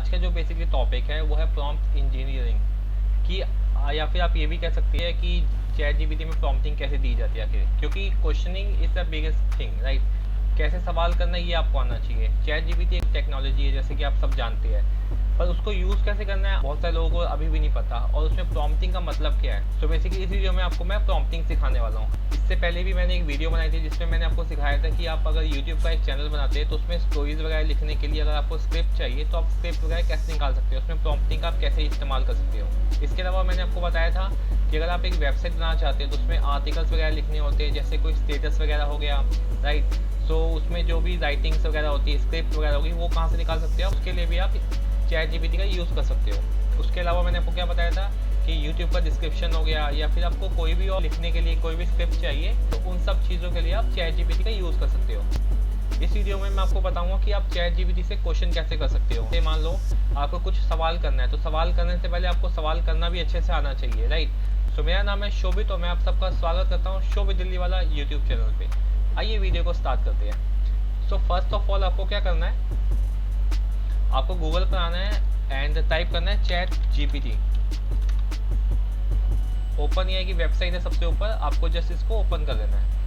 आज का जो बेसिकली टॉपिक है वो है प्रॉम्प्ट इंजीनियरिंग कि या फिर आप ये भी कह सकते हैं कि चैट जीपीटी में प्रॉम्प्टिंग कैसे दी जाती है आखिर, क्योंकि questioning is the biggest thing, right. कैसे सवाल करना ये आपको आना चाहिए। चैट जीपीटी एक टेक्नोलॉजी है जैसे कि आप सब जानते हैं, पर उसको यूज़ कैसे करना है बहुत सारे लोगों को अभी भी नहीं पता, और उसमें प्रॉम्प्टिंग का मतलब क्या है। तो बेसिकली इस वीडियो में आपको मैं प्रॉम्प्टिंग सिखाने वाला हूँ। इससे पहले भी मैंने एक वीडियो बनाई थी जिसमें मैंने आपको सिखाया था कि आप अगर यूट्यूब का एक चैनल बनाते हैं तो उसमें स्टोरीज वगैरह लिखने के लिए अगर आपको स्क्रिप्ट चाहिए तो आप स्क्रिप्ट वगैरह कैसे निकाल सकते हो, उसमें प्रॉम्प्टिंग आप कैसे इस्तेमाल कर सकते हो। इसके अलावा मैंने आपको बताया था कि अगर आप एक वेबसाइट बनाना चाहते हैं तो उसमें आर्टिकल्स वगैरह लिखने होते हैं, जैसे कोई स्टेटस वगैरह हो गया, राइट। तो उसमें जो भी राइटिंग्स वगैरह होती है, स्क्रिप्ट वगैरह होगी, वो कहाँ से निकाल सकते हो, उसके लिए भी आप चैट जीपीटी का यूज़ कर सकते हो। उसके अलावा मैंने आपको क्या बताया था कि यूट्यूब का डिस्क्रिप्शन हो गया, या फिर आपको कोई भी और लिखने के लिए कोई भी स्क्रिप्ट चाहिए तो उन सब चीज़ों के लिए आप चैट जीपीटी का यूज़ कर सकते हो। इस वीडियो में मैं आपको बताऊंगा कि आप चैट जीपीटी से क्वेश्चन कैसे कर सकते हो। मान लो आपको कुछ सवाल करना है, तो सवाल करने से पहले आपको सवाल करना भी अच्छे से आना चाहिए, राइट। सो मेरा नाम है शोभित और मैं आप सबका स्वागत करता हूँ शोभित दिल्ली वाला यूट्यूब चैनल पे। आइए वीडियो को स्टार्ट करते हैं। सो फर्स्ट ऑफ ऑल आपको क्या करना है, आपको गूगल पर आना है एंड टाइप करना है चैट जीपीटी। ओपन ये की वेबसाइट है सबसे ऊपर, आपको जस्ट इसको ओपन कर लेना है।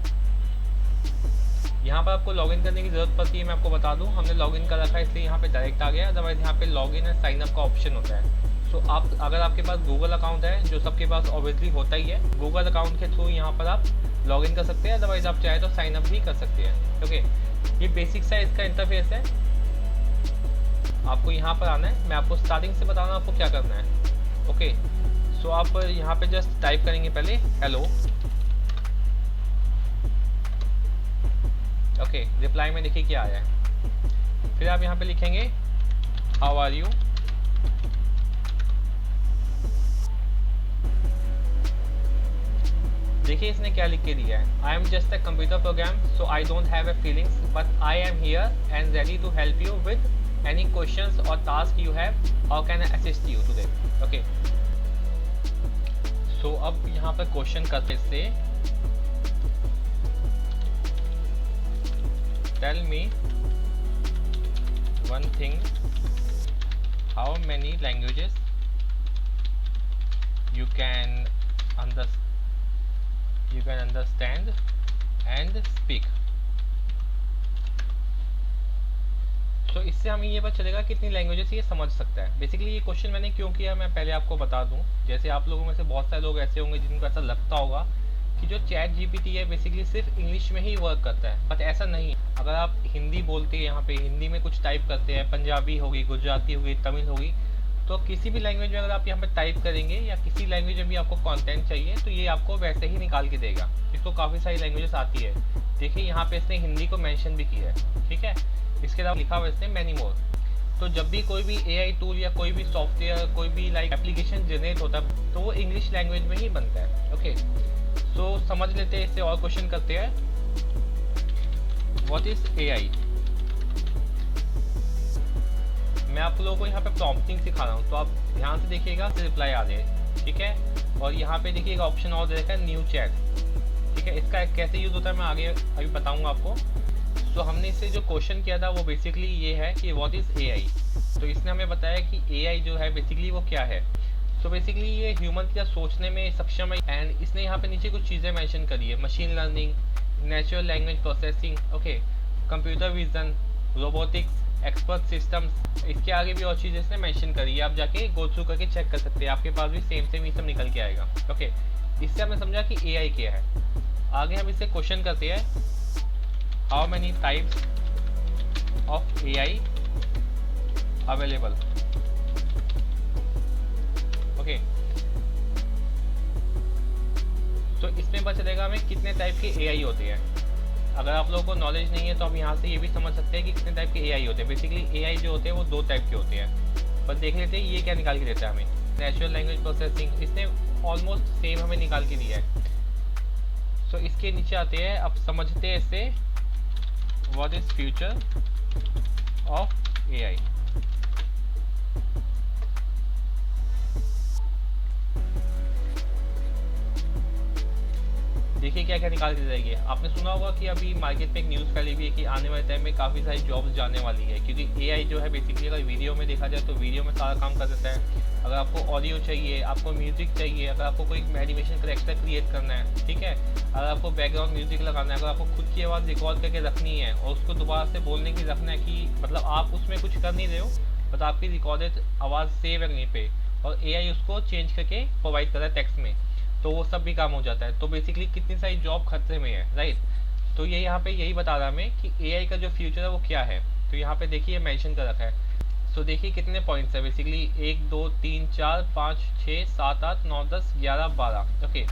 यहाँ पर आपको लॉगिन करने की जरूरत पड़ती है, मैं आपको बता दूँ हमने लॉगिन कर रखा है इसलिए यहाँ पे डायरेक्ट आ गया। अदरवाइज यहाँ पे लॉगिन है साइन अप का ऑप्शन होता है। सो आप अगर आपके पास गूगल अकाउंट है, जो सबके पास ऑब्वियसली होता ही है, गूगल अकाउंट के थ्रू यहाँ पर आप लॉगिन कर सकते हैं। अदरवाइज आप चाहे तो साइन अप भी कर सकते हैं। ओके, ये बेसिक सा इसका इंटरफेस है। आपको यहाँ पर आना है, मैं आपको स्टार्टिंग से बताना आपको क्या करना है। ओके, सो आप यहाँ पे जस्ट टाइप करेंगे पहले हेलो। ओके, रिप्लाई में देखिए क्या आया है। फिर आप यहाँ पे लिखेंगे हाउ आर यू। देखिए इसने क्या लिख के दिया है, I am just a computer program so I don't have a feelings but I am here and ready to help you with any questions or task you have, how can I assist you today? Okay, so अब यहाँ पर question करते से tell me one thing, how many languages you can understand and speak। तो इससे हमें ये पता चलेगा कितनी लैंग्वेजेस ये समझ सकता है। बेसिकली ये क्वेश्चन मैंने क्यों किया मैं पहले आपको बता दूं। जैसे आप लोगों में से बहुत सारे लोग ऐसे होंगे जिनको ऐसा लगता होगा कि जो चैट जीपीटी है बेसिकली सिर्फ इंग्लिश में ही वर्क करता है, बट ऐसा नहीं। अगर आप हिंदी बोलते हैं, यहाँ पे हिंदी में कुछ टाइप करते हैं, पंजाबी होगी, गुजराती होगी, तमिल होगी, तो किसी भी लैंग्वेज में अगर आप यहाँ पे टाइप करेंगे या किसी लैंग्वेज में भी आपको कंटेंट चाहिए तो ये आपको वैसे ही निकाल के देगा। इसको काफ़ी सारी लैंग्वेजेस आती है। देखिए यहाँ पे इसने हिंदी को मेंशन भी किया है, ठीक है। इसके अलावा लिखा हुआ इसने मैनी मोर। तो जब भी कोई भी एआई टूल या कोई भी सॉफ्टवेयर, कोई भी लाइक एप्लीकेशन जनरेट होता है तो वो इंग्लिश लैंग्वेज में ही बनता है। ओके, सो समझ लेते हैं, इससे और क्वेश्चन करते हैं। What is AI. मैं आप लोगों को यहाँ पे प्रॉम्प्टिंग सिखा रहा हूँ, तो आप ध्यान से देखिएगा, रिप्लाई आ जाए, ठीक है। और यहाँ पे देखिएगा ऑप्शन और दे रखा है न्यू चैट, ठीक है। इसका कैसे यूज़ होता है मैं आगे अभी बताऊँगा आपको। तो हमने इससे जो क्वेश्चन किया था वो बेसिकली ये है कि व्हाट इज़ एआई। तो इसने हमें बताया कि एआई जो है बेसिकली वो क्या है। तो बेसिकली ये ह्यूमन की सोचने में सक्षम है, एंड इसने यहाँ पे नीचे कुछ चीज़ें मेंशन करी है, machine learning, natural language processing, okay, computer vision, robotics, expert systems. इसके आगे भी और चीज़ें इसने मेंशन करी है, आप जाके गो थ्रू करके चेक कर सकते हैं, आपके पास भी सेम ये सब निकल के आएगा। ओके, इससे हमने समझा कि एआई क्या है। आगे हम इससे क्वेश्चन करते हैं, how many types of AI available। Okay, तो इसमें पता चलेगा हमें कितने टाइप के एआई होते हैं। अगर आप लोगों को नॉलेज नहीं है तो हम यहाँ से ये भी समझ सकते हैं कि कितने टाइप के एआई होते हैं। बेसिकली एआई जो होते हैं वो 2 टाइप के होते हैं, पर देख लेते हैं ये क्या निकाल के देता है हमें। नेचुरल लैंग्वेज प्रोसेसिंग, इसने ऑलमोस्ट सेम हमें निकाल के दिया है। तो इसके नीचे आते हैं, अब समझते हैं इससे what is future of AI। देखिए क्या क्या निकाल के जाएगी। आपने सुना होगा कि अभी मार्केट में एक न्यूज़ फैली हुई है कि आने वाले टाइम में काफ़ी सारी जॉब्स जाने वाली है, क्योंकि एआई जो है बेसिकली अगर वीडियो में देखा जाए तो वीडियो में सारा काम कर देता है। अगर आपको ऑडियो चाहिए, आपको म्यूज़िक चाहिए, अगर आपको कोई एनिमेशन करेक्टर क्रिएट करना है, ठीक है, अगर आपको बैकग्राउंड म्यूज़िक लगाना है, अगर आपको खुद की आवाज़ रिकॉर्ड करके रखनी है और उसको दोबारा से बोलने की रखना है कि मतलब आप उसमें कुछ कर नहीं रहे हो, बट आपकी रिकॉर्डेड आवाज़ सेव है कहीं पे और एआई उसको चेंज करके प्रोवाइड कर रहा है टेक्स्ट में, तो वो सब भी काम हो जाता है। तो बेसिकली कितनी सारी जॉब खतरे में है, राइट। तो ये यहाँ पे यही बता रहा हमें कि एआई का जो फ्यूचर है वो क्या है। तो यहाँ पे देखिए मेंशन कर रखा है। सो देखिए कितने पॉइंट्स है बेसिकली, 1 2 3 4 5 6 7 8 9 10 11 12। ओके,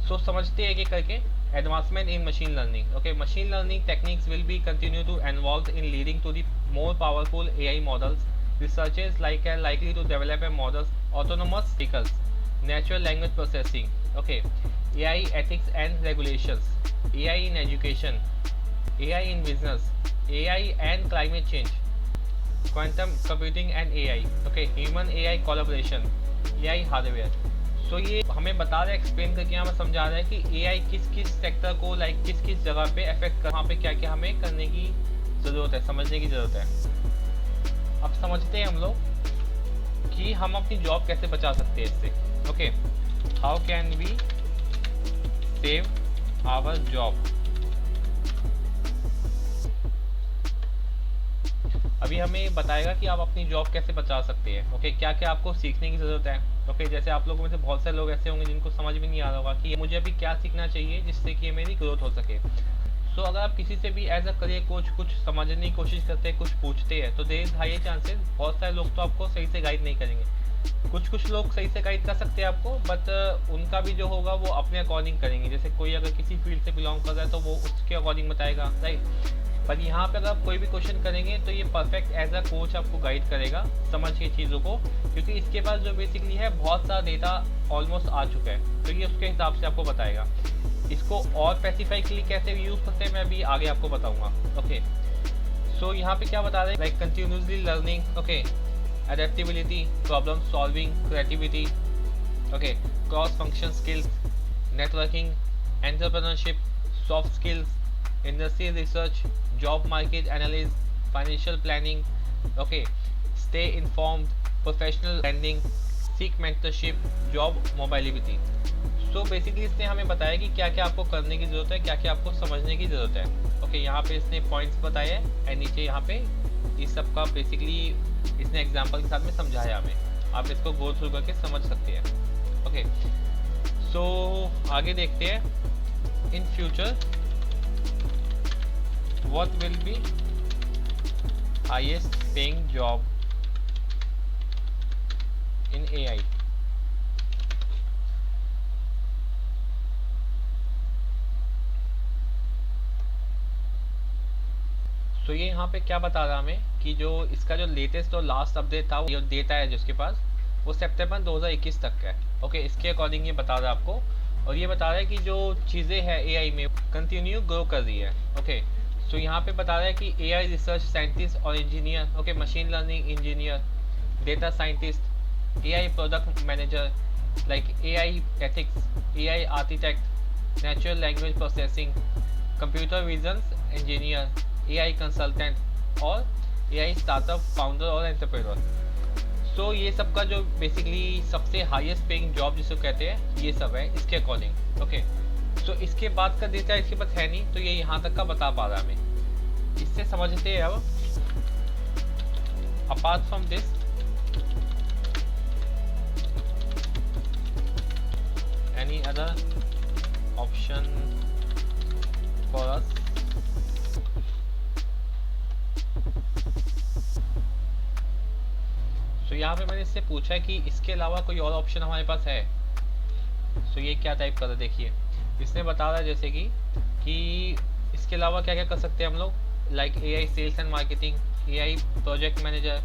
सो समझते हैं कि करके advancement in machine learning. Okay, machine learning techniques will be continue to involve in leading to the more powerful AI models. Researchers are likely to develop a models autonomous vehicles, natural language processing, okay, AI ethics and regulations, AI in education, AI in business, AI and climate change, quantum computing and AI, okay, human AI collaboration, AI hardware। So ये हमें बता रहा है, explain करके हमें समझा रहा है कि AI किस किस सेक्टर को लाइक किस किस जगह पे अफेक्ट कर, वहाँ पे क्या क्या हमें करने की ज़रूरत है, समझने की ज़रूरत है। अब समझते हैं हम लोग कि हम अपनी जॉब कैसे बचा सकते हैं इससे। Okay, how can we save our job. अभी हमें बताएगा कि आप अपनी जॉब कैसे बचा सकते हैं। ओके, क्या क्या आपको सीखने की ज़रूरत है। ओके, जैसे आप लोगों में से बहुत सारे लोग ऐसे होंगे जिनको समझ में नहीं आ रहा होगा कि मुझे अभी क्या सीखना चाहिए जिससे कि मेरी ग्रोथ हो सके। सो अगर आप किसी से भी एज अ करियर कोच कुछ समझने की कोशिश करते हैं, कुछ पूछते हैं, तो देयर इज हाई चांसेस बहुत सारे लोग तो आपको सही से गाइड नहीं करेंगे। कुछ लोग सही से गाइड कर सकते हैं आपको, बट उनका भी जो होगा वो अपने अकॉर्डिंग करेंगे। जैसे कोई अगर किसी फील्ड से बिलोंग कर रहा है तो वो उसके अकॉर्डिंग बताएगा, राइट। पर यहाँ पे अगर आप कोई भी क्वेश्चन करेंगे तो ये परफेक्ट एज अ कोच आपको गाइड करेगा समझ के चीज़ों को, क्योंकि इसके पास जो बेसिकली है बहुत सारा डेटा ऑलमोस्ट आ चुका है, तो ये उसके हिसाब से आपको बताएगा। इसको और स्पेसिफिकली कैसे यूज़ करते हैं मैं अभी आगे आपको बताऊंगा। ओके, सो यहाँ पे क्या बता रहे हैं, like continuously learning, okay, adaptability, problem solving, creativity, okay, cross function skills, networking, entrepreneurship, soft skills, industry research, job market analysis, financial planning, okay, stay informed, professional branding, seek mentorship, job mobility. So basically इसने हमें बताया कि क्या क्या आपको करने की ज़रूरत है, क्या क्या आपको समझने की ज़रूरत है। ओके, यहाँ पे इसने पॉइंट्स बताए हैं एंड नीचे यहाँ पे इस सब का बेसिकली इसने एग्जांपल के साथ में समझाया हमें। आप इसको गो थ्रू करके समझ सकते हैं। ओके, सो आगे देखते हैं। In future what will be highest paying job in AI. तो ये यहाँ पे क्या बता रहा हमें कि जो इसका जो लेटेस्ट और लास्ट अपडेट था, ये डेटा है जिसके पास, वो सितंबर 2021 तक का है। ओके, इसके अकॉर्डिंग ये बता रहा है आपको, और ये बता रहा है कि जो चीज़ें हैं एआई में कंटिन्यू ग्रो कर रही है। ओके, सो यहाँ पे बता रहा है कि एआई रिसर्च साइंटिस्ट और engineer, okay, machine learning engineer, data scientist, AI product manager, like AI ethics, AI architect, natural language processing, computer vision engineer, AI consultant और एआई स्टार्टअप फाउंडर और एंटरप्रेन्योर। सो ये सब का जो बेसिकली सबसे highest paying job जिसको कहते हैं, ये सब है इसके अकॉर्डिंग। ओके, सो इसके बाद का डेटा इसके पास है नहीं, तो ये यहाँ तक का बता पा रहा है हमें। इससे समझते हैं अब apart from this any other option for us. तो यहाँ पे मैंने इससे पूछा है कि इसके अलावा कोई और ऑप्शन हमारे पास है। तो ये क्या टाइप कर रहा है, देखिए इसने बता रहा है जैसे कि इसके अलावा क्या क्या कर सकते हैं हम लोग, like AI sales and marketing, AI project manager,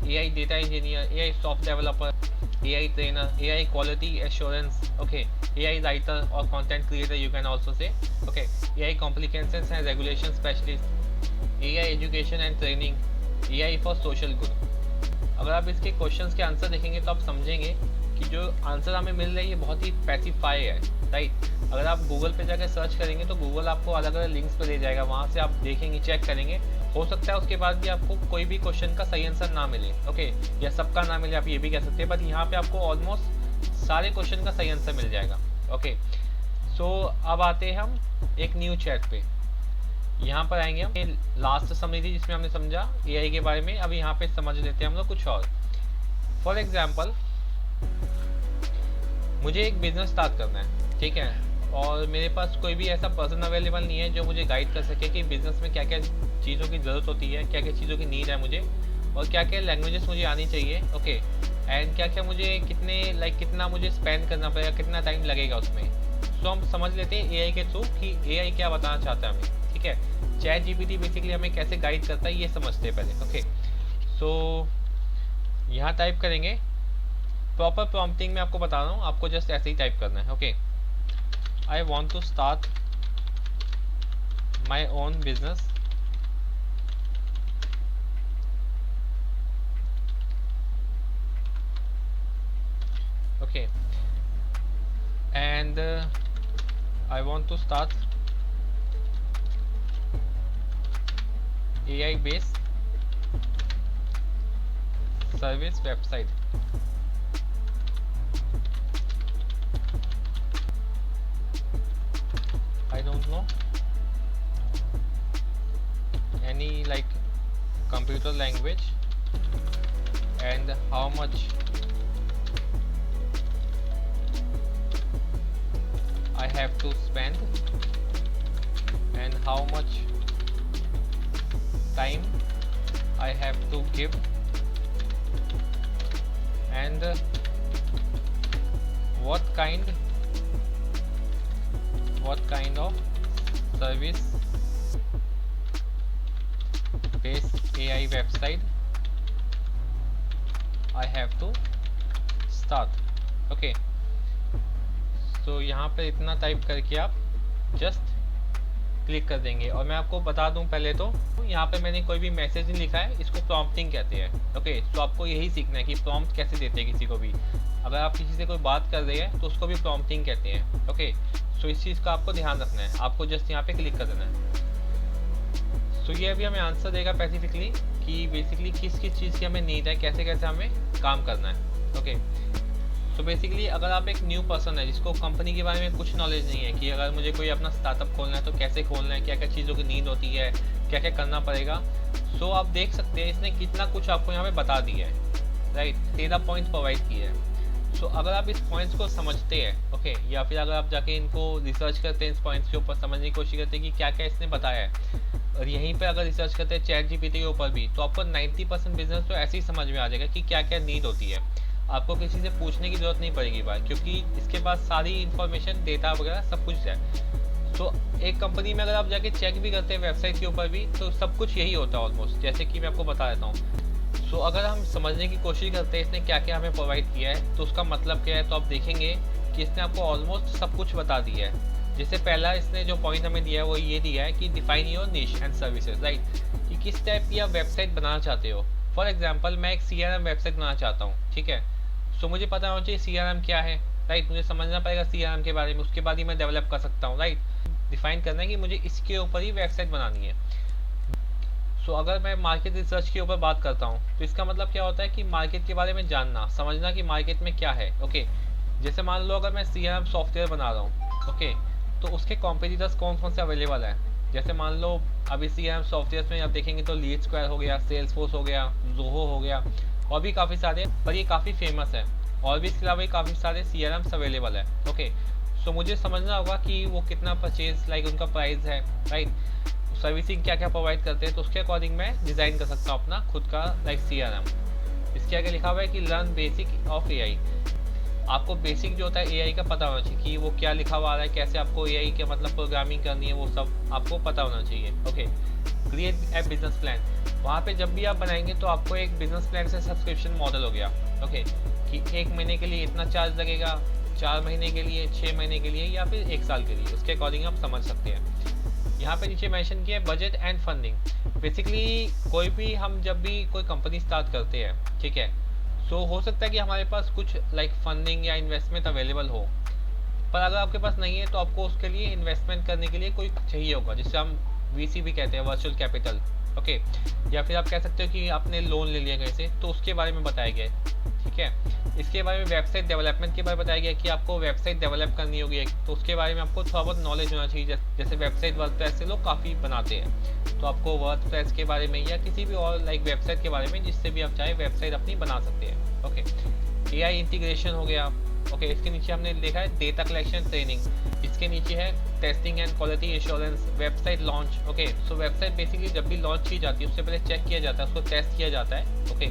AI data engineer, AI soft developer, AI trainer, AI quality assurance, okay, AI writer और content creator you can also say, okay, AI complications and regulation specialist, AI education and training, AI for social good. अगर आप इसके questions के answer देखेंगे तो आप समझेंगे कि जो आंसर हमें मिल रही है बहुत ही स्पेसिफाई है, राइट। अगर आप गूगल पे जाकर सर्च करेंगे तो गूगल आपको अलग अलग लिंक्स पे ले जाएगा, वहाँ से आप देखेंगे, चेक करेंगे, हो सकता है उसके बाद भी आपको कोई भी क्वेश्चन का सही आंसर ना मिले, ओके, या सबका ना मिले, आप ये भी कह सकते हैं, बट यहाँ पे आपको ऑलमोस्ट सारे क्वेश्चन का सही आंसर मिल जाएगा, ओके। सो अब आते हैं हम एक न्यू चैट पे। यहाँ पर आएंगे हम, लास्ट समरी थी जिसमें हमने समझा एआई के बारे में, अब यहाँ पे समझ लेते हैं हम लोग कुछ और। फॉर एग्जाम्पल, मुझे एक बिजनेस स्टार्ट करना है, ठीक है, और मेरे पास कोई भी ऐसा पर्सन अवेलेबल नहीं है जो मुझे गाइड कर सके कि बिजनेस में क्या क्या चीज़ों की ज़रूरत होती है, क्या क्या चीज़ों की नीड है मुझे, और क्या क्या लैंग्वेजेस मुझे आनी चाहिए, ओके, एंड क्या क्या मुझे कितना मुझे स्पेंड करना पड़ेगा, कितना टाइम लगेगा उसमें। सो हम समझ लेते हैं एआई के थ्रू कि एआई क्या बताना चाहता है हमें, ठीक है। चैट जीपीटी बेसिकली हमें कैसे गाइड करता है ये समझते हैं पहले, ओके। सो यहाँ टाइप करेंगे, प्रॉपर प्रॉम्प्टिंग में आपको बता रहा हूँ, आपको जस्ट ऐसे ही टाइप करना है, okay. I want to start my own business, okay, and I want to start AI based service website. I don't know any computer language, and how much I have to spend, and how much time I have to give, and what kind of service based AI website I have to start, okay। तो यहाँ पे इतना type करके आप just click कर देंगे। और मैं आपको बता दूं पहले तो यहाँ पे मैंने कोई भी मैसेज नहीं लिखा है, इसको प्रॉम्प्टिंग कहते हैं, ओके। तो आपको यही सीखना है कि प्रॉम्प्ट कैसे देते हैं किसी को भी, अगर आप किसी से कोई बात कर रहे हैं तो उसको भी प्रॉम्प्टिंग कहते हैं, ओके। सो इस चीज़ का आपको ध्यान रखना है, आपको जस्ट यहाँ पे क्लिक कर देना है। सो ये अभी हमें आंसर देगा स्पेसिफिकली कि बेसिकली किस किस चीज़ की हमें नीड है, कैसे कैसे हमें काम करना है, ओके। तो बेसिकली अगर आप एक न्यू पर्सन है जिसको कंपनी के बारे में कुछ नॉलेज नहीं है कि अगर मुझे कोई अपना स्टार्टअप खोलना है तो कैसे खोलना है, क्या क्या चीज़ों की नीड होती है, क्या क्या करना पड़ेगा, सो आप देख सकते हैं इसने कितना कुछ आपको यहाँ पे बता दिया है, राइट। 13 पॉइंट प्रोवाइड किए हैं। सो अगर आप इस पॉइंट्स को समझते हैं, ओके, या फिर अगर आप जाके इनको रिसर्च करते हैं, इस पॉइंट्स के ऊपर समझने की कोशिश करते हैं कि क्या क्या इसने बताया है, और यहीं पे अगर रिसर्च करते हैं चैट जीपीटी के ऊपर भी, तो आपको 90% बिजनेस तो ऐसे ही समझ में आ जाएगा कि क्या क्या नीड होती है। आपको किसी से पूछने की ज़रूरत नहीं पड़ेगी बात, क्योंकि इसके पास सारी इन्फॉर्मेशन, डेटा वगैरह सब कुछ है। तो एक कंपनी में अगर आप जाके चेक भी करते हैं वेबसाइट के ऊपर भी, तो सब कुछ यही होता है ऑलमोस्ट, जैसे कि मैं आपको बता देता हूँ। सो अगर हम समझने की कोशिश करते हैं इसने क्या क्या हमें प्रोवाइड किया है तो उसका मतलब क्या है, तो आप देखेंगे कि इसने आपको ऑलमोस्ट सब कुछ बता दिया है। जैसे पहला इसने जो पॉइंट हमें दिया है वो ये दिया है कि डिफाइन योर निश एंड सर्विसेज, राइट, कि किस टाइप की आप वेबसाइट बनाना चाहते हो। फॉर एग्जाम्पल, मैं एक CRM वेबसाइट बनाना चाहता हूँ, ठीक है। सो मुझे पता होना चाहिए CRM क्या है, राइट, मुझे समझना पड़ेगा CRM के बारे में, उसके बाद ही मैं डेवलप कर सकता हूँ, राइट। डिफाइन करना है कि मुझे इसके ऊपर ही वेबसाइट बनानी है। सो अगर मैं मार्केट रिसर्च के ऊपर बात करता हूँ तो इसका मतलब क्या होता है कि मार्केट के बारे में जानना, समझना कि मार्केट में क्या है, ओके। जैसे मान लो अगर मैं CRM सॉफ्टवेयर बना रहा हूँ, ओके, तो उसके कॉम्पिटिटर्स कौन कौन से अवेलेबल है। जैसे मान लो अभी CRM सॉफ्टवेयर में आप देखेंगे तो लीड स्क्वायर हो गया, सेल्सफोर्स हो गया, ज़ोहो हो गया, और भी काफ़ी सारे, पर ये काफ़ी फेमस है। और भी इसके अलावा भी काफ़ी सारे CRMs अवेलेबल है, ओके। सो मुझे समझना होगा कि वो कितना परचेज, उनका प्राइस है, राइट, सर्विसिंग क्या क्या प्रोवाइड करते हैं, तो उसके अकॉर्डिंग मैं डिज़ाइन कर सकता हूँ अपना खुद का CRM। इसके आगे लिखा हुआ है कि लर्न बेसिक ऑफ AI। आपको बेसिक जो होता है AI का पता होना चाहिए कि वो क्या लिखा हुआ आ रहा है, कैसे आपको AI के मतलब प्रोग्रामिंग करनी है, वो सब आपको पता होना चाहिए, okay. Create a business plan, वहाँ पे जब भी आप बनाएंगे तो आपको एक बिजनेस प्लान से सब्सक्रिप्शन मॉडल हो गया, ओके, कि 1 महीने के लिए इतना चार्ज लगेगा, 4 महीने के लिए, 6 महीने के लिए, या फिर 1 साल के लिए, उसके अकॉर्डिंग आप समझ सकते हैं। यहाँ पे नीचे मेंशन किया है बजट एंड फंडिंग। बेसिकली कोई भी हम जब भी कोई कंपनी स्टार्ट करते हैं, ठीक है, सो हो सकता है कि हमारे पास कुछ लाइक फंडिंग या इन्वेस्टमेंट अवेलेबल हो, पर अगर आपके पास नहीं है तो आपको उसके लिए इन्वेस्टमेंट करने के लिए कोई चाहिए होगा, जिसे हम वीसी भी कहते हैं, वर्चुअल कैपिटल। ओके, या फिर आप कह सकते हो कि आपने लोन ले लिया कहीं से, तो उसके बारे में बताया गया है। ठीक है, इसके बारे में वेबसाइट डेवलपमेंट के बारे में बताया गया कि आपको वेबसाइट डेवलप करनी होगी, तो उसके बारे में आपको थोड़ा बहुत नॉलेज होना चाहिए। जैसे वेबसाइट वर्डप्रेस से लोग काफ़ी बनाते हैं, तो आपको वर्डप्रेस के बारे में या किसी भी और लाइक वेबसाइट के बारे में जिससे भी आप चाहे वेबसाइट अपनी बना सकते हैं। ओके, एआई इंटीग्रेशन हो गया। ओके, इसके नीचे हमने देखा है डेटा कलेक्शन ट्रेनिंग, इसके नीचे है testing and quality assurance, website launch. Okay, so website basically जब भी लॉन्च की जाती है उससे पहले चेक किया जाता है, उसको टेस्ट किया जाता है। ओके,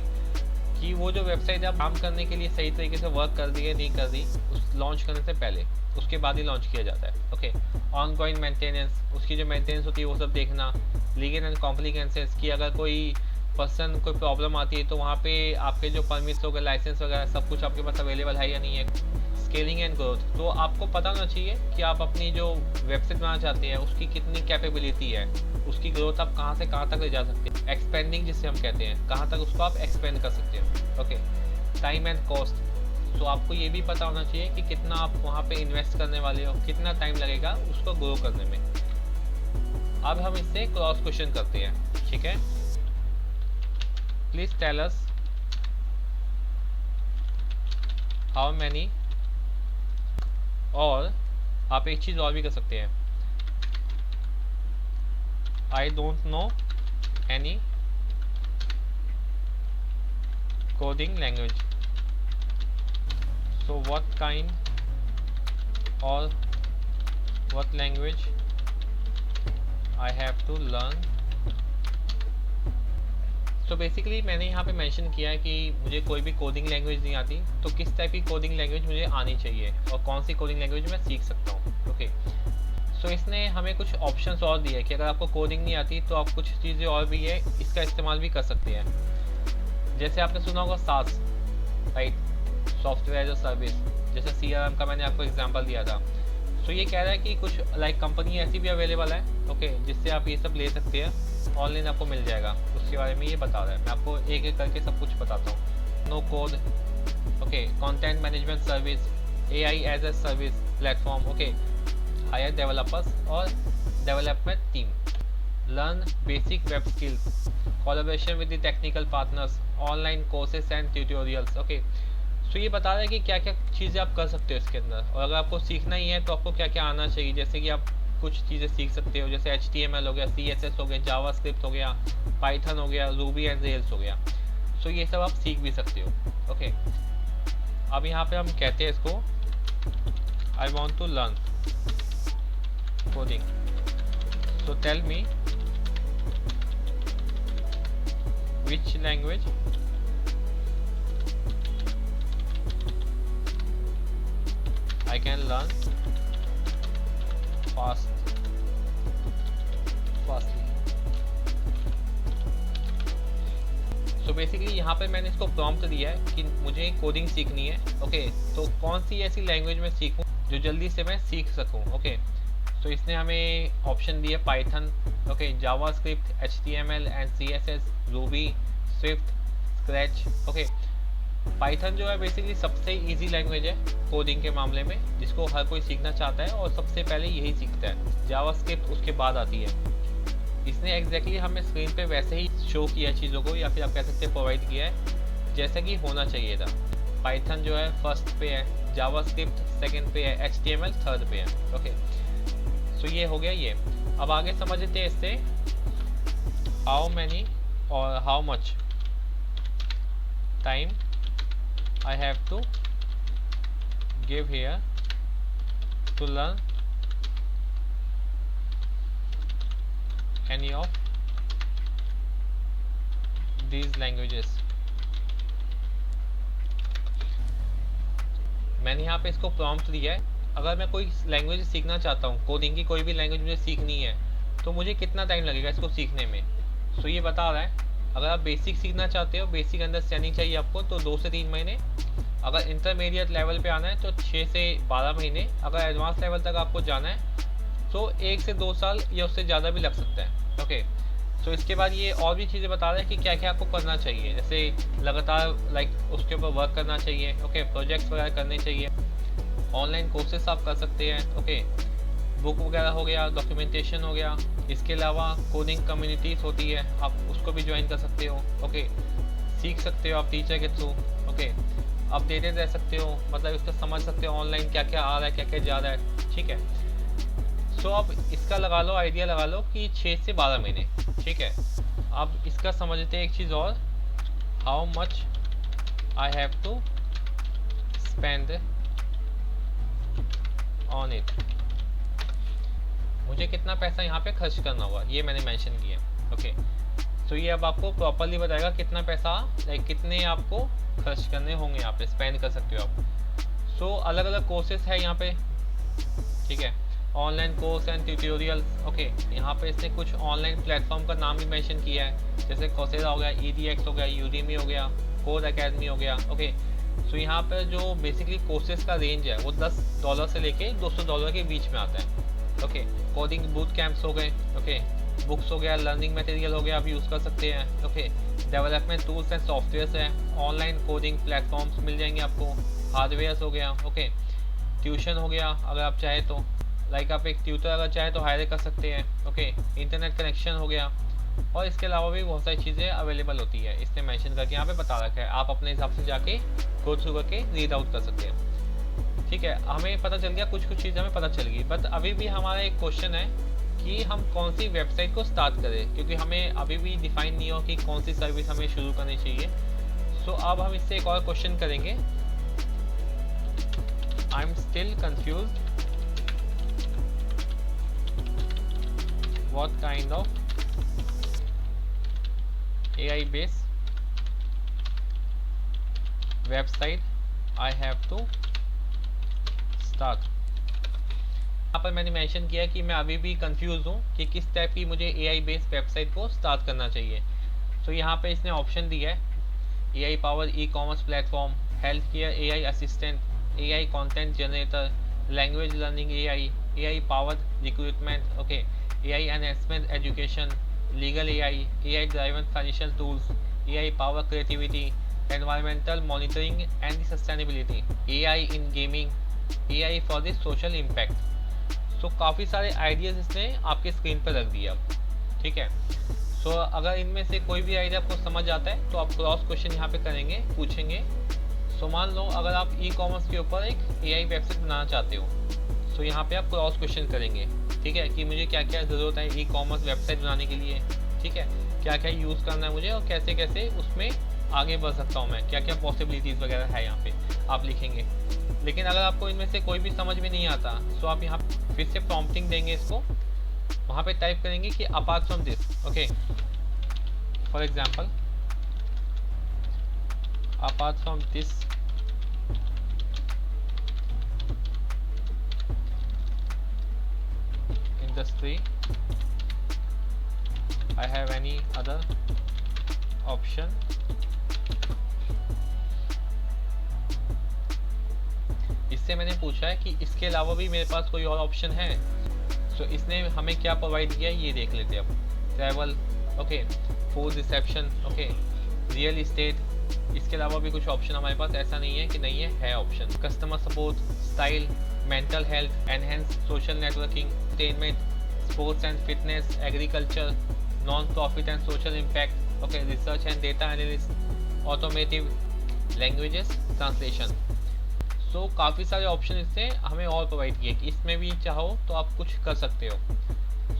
कि वो जो वेबसाइट है काम करने के लिए सही तरीके से वर्क कर रही है नहीं कर रही, उस लॉन्च करने से पहले, उसके बाद ही लॉन्च किया जाता है। ओके, ऑन गोइंग मेंटेनेंस, उसकी जो मेंटेनेंस होती है वो सब देखना। लीगल एंड कॉम्प्लिकेंसेस की अगर कोई पर्सन कोई प्रॉब्लम आती है तो वहाँ पे आपके जो परमिट्स हो गए, लाइसेंस वगैरह सब कुछ आपके पास अवेलेबल है या नहीं है। स्केलिंग एंड ग्रोथ, तो आपको पता होना चाहिए कि आप अपनी जो वेबसाइट बनाना चाहते हैं उसकी कितनी कैपेबिलिटी है, उसकी ग्रोथ आप कहाँ से कहाँ तक ले जा सकते हैं। एक्सपेंडिंग जिसे हम कहते हैं, कहाँ तक उसको आप एक्सपेंड कर सकते हैं। ओके, टाइम एंड कॉस्ट, तो आपको ये भी पता होना चाहिए कि कितना आप वहाँ पे इन्वेस्ट करने वाले हो, कितना टाइम लगेगा उसको ग्रो करने में। अब हम इससे क्रॉस क्वेश्चन करते हैं। ठीक है, please tell us how many, और आप एक चीज़ और भी कर सकते हैं, I don't know any coding language, so what kind और what language I have to learn. So basically मैंने यहाँ पे मेंशन किया है कि मुझे कोई भी कोडिंग लैंग्वेज नहीं आती, तो किस टाइप की कोडिंग लैंग्वेज मुझे आनी चाहिए और कौन सी कोडिंग लैंग्वेज मैं सीख सकता हूँ। ओके, सो इसने हमें कुछ ऑप्शंस और दिए कि अगर आपको कोडिंग नहीं आती तो आप कुछ चीज़ें और भी है इसका इस्तेमाल भी कर सकते हैं। जैसे आपने सुना होगा SaaS, right, software as a service, जैसे CRM का मैंने आपको एग्जाम्पल दिया था। सो ये कह रहा है कि कुछ लाइक कंपनी ऐसी भी अवेलेबल है, ओके, जिससे आप ये सब ले सकते हैं, ऑनलाइन आपको मिल जाएगा। उसके बारे में ये बता रहा है, मैं आपको एक एक करके सब कुछ बताता हूँ। No code, okay, content management service, AI as a service platform, okay, hire developers और development team, learn basic web skills, collaboration with the technical partners, online courses and tutorials. Okay, so ये बता रहा है कि क्या क्या चीज़ें आप कर सकते हो इसके अंदर, और अगर आपको सीखना ही है तो आपको क्या क्या आना चाहिए। जैसे कि आप कुछ चीज़ें सीख सकते हो, जैसे HTML हो गया, CSS हो गया, जावास्क्रिप्ट हो गया, पाइथन हो गया, रूबी एंड रेल्स हो गया। सो ये सब आप सीख भी सकते हो। ओके, अब यहाँ पे हम कहते हैं इसको I want to learn coding, so tell me which language I can learn fastly। So basically यहाँ पे मैंने इसको प्रॉम्प्ट दिया है कि मुझे कोडिंग सीखनी है। ओके, तो कौन सी ऐसी लैंग्वेज में सीखूं जो जल्दी से मैं सीख सकूं। ओके, तो इसने हमें ऑप्शन दिया Python, okay, JavaScript, HTML and CSS, Ruby, Swift, scratch. Okay, Python जो है बेसिकली सबसे इजी लैंग्वेज है कोडिंग के मामले में, जिसको हर कोई सीखना चाहता है और सबसे पहले यही सीखता है। जावास्क्रिप्ट उसके बाद आती है। इसने एग्जैक्टली हमें स्क्रीन पे वैसे ही शो किया चीज़ों को, या फिर आप कह सकते हैं प्रोवाइड किया है जैसा कि होना चाहिए था। पाइथन जो है फर्स्ट पे है, जावास्क्रिप्ट सेकंड पे है, HTML थर्ड पे है। ओके, सो ये हो गया ये। अब आगे समझते हैं इससे हाउ मैनी और how much time I have to give here to learn any of these languages। मैंने यहाँ पे इसको प्रॉम्प्ट दिया है, अगर मैं कोई लैंग्वेज सीखना चाहता हूँ, कोडिंग की कोई भी लैंग्वेज मुझे सीखनी है, तो मुझे कितना टाइम लगेगा इसको सीखने में। सो ये बता रहा है अगर आप बेसिक सीखना चाहते हो, बेसिक अंडरस्टैंडिंग चाहिए आपको, तो 2 से 3 महीने। अगर इंटरमीडिएट लेवल पे आना है तो 6 से 12 महीने। अगर एडवांस लेवल तक आपको जाना है तो 1 से 2 साल या उससे ज़्यादा भी लग सकता है। ओके, सो इसके बाद ये और भी चीज़ें बता रहे हैं कि क्या क्या आपको करना चाहिए, जैसे लगातार उसके ऊपर वर्क करना चाहिए, ओके, प्रोजेक्ट्स वगैरह करने चाहिए, ऑनलाइन कोर्सेस आप कर सकते हैं, ओके, बुक वगैरह हो गया, डॉक्यूमेंटेशन हो गया। इसके अलावा कोडिंग कम्युनिटीज़ होती है, आप उसको भी ज्वाइन कर सकते हो, ओके, सीख सकते हो आप टीचर के थ्रू, ओके, अपडेटेड रह सकते हो, मतलब इसको समझ सकते हो ऑनलाइन क्या क्या आ रहा है, क्या क्या जा रहा है, ठीक है। सो आप इसका लगा लो, आइडिया लगा लो कि 6 से 12 महीने, ठीक है। अब इसका समझते हैं एक चीज़ और, how much I have to spend on it, मुझे कितना पैसा यहाँ पे खर्च करना होगा, ये मैंने मेंशन किया, ओके। सो ये अब आपको प्रॉपरली बताएगा कितना पैसा, कितने आपको खर्च करने होंगे, यहाँ पे स्पेंड कर सकते हो आप। सो अलग अलग कोर्सेज है यहाँ पे, ठीक है, online course and tutorial, okay. यहाँ पे इसने कुछ ऑनलाइन प्लेटफॉर्म का नाम भी मेंशन किया है, जैसे कोर्सेरा हो गया, EDX हो गया, यूडीमी हो गया, कोड एकेडमी हो गया, ओके। सो यहाँ पे जो बेसिकली कोर्सेज का रेंज है वो $10 से लेके $200 के बीच में आता है, ओके। कोडिंग बूट कैंप्स हो गए, ओके, बुक्स हो गया, लर्निंग मटेरियल हो गया, आप यूज़ कर सकते हैं, okay. Development tools and softwares हैं, ऑनलाइन कोडिंग प्लेटफॉर्म्स मिल जाएंगे आपको, हार्डवेयर्स हो गया, ओके। ट्यूशन हो गया, अगर आप चाहे तो आप एक ट्यूटर अगर चाहे तो हायर कर सकते हैं, ओके। इंटरनेट कनेक्शन हो गया, और इसके अलावा भी बहुत सारी चीज़ें अवेलेबल होती है, इसने मेंशन करके यहाँ पे बता रखा है, आप अपने हिसाब से जाके गो थ्रू करके रीड आउट कर सकते हैं, ठीक है। हमें पता चल गया, कुछ चीज़ें हमें पता चल गई, बट अभी भी हमारा एक क्वेश्चन है कि हम कौन सी वेबसाइट को स्टार्ट करें, क्योंकि हमें अभी भी डिफाइन नहीं हो कि कौन सी सर्विस हमें शुरू करनी चाहिए। सो अब हम इससे एक और क्वेश्चन करेंगे, I am still confuse what kind of AI based website I have to start. यहाँ पर मैंने मेंशन किया कि मैं अभी भी कंफ्यूज हूँ कि किस टाइप की मुझे AI बेस्ड वेबसाइट को स्टार्ट करना चाहिए। तो यहाँ पे इसने ऑप्शन दिया है, AI power e-commerce platform, health care AI assistant, AI content generator, language learning AI power recruitment, okay, AI enhancement education, legal AI driven financial tools, AI power creativity, environmental monitoring and sustainability, AI in gaming, AI for the social impact. So काफ़ी सारे ideas इसने आपके screen पर रख दिया, ठीक है। सो अगर इनमें से कोई भी आइडिया आपको समझ आता है तो आप क्रॉस क्वेश्चन यहाँ पे करेंगे, पूछेंगे। सो मान लो अगर आप ई-कॉमर्स के ऊपर एक AI वेबसाइट बनाना चाहते हो, सो यहाँ पे आप क्रॉस क्वेश्चन करेंगे, ठीक है, कि मुझे क्या क्या ज़रूरत है ई-कॉमर्स वेबसाइट बनाने के लिए, ठीक है, क्या क्या यूज़ करना है मुझे और कैसे कैसे उसमें आगे बढ़ सकता हूँ मैं, क्या क्या पॉसिबिलिटीज़ वगैरह है यहाँ पे आप लिखेंगे। लेकिन अगर आपको इनमें से कोई भी समझ में नहीं आता, सो आप यहाँ फिर से प्रॉम्प्टिंग देंगे इसको, वहाँ पे टाइप करेंगे कि apart from this, okay, for example apart from this industry I have any other option, इससे मैंने पूछा है कि इसके अलावा भी मेरे पास कोई और ऑप्शन है। सो इसने हमें क्या प्रोवाइड किया है ये देख लेते हैं अब। Travel, okay, food reception, okay, real estate, इसके अलावा भी कुछ ऑप्शन हमारे पास ऐसा नहीं है कि नहीं है option. Customer support, style, mental health, enhance social networking, entertainment, sports and fitness, agriculture, non profit and social impact, okay, research and data analyst, automotive, languages, translation. So काफ़ी सारे ऑप्शन इससे हमें और प्रोवाइड किए कि इसमें भी चाहो तो आप कुछ कर सकते हो।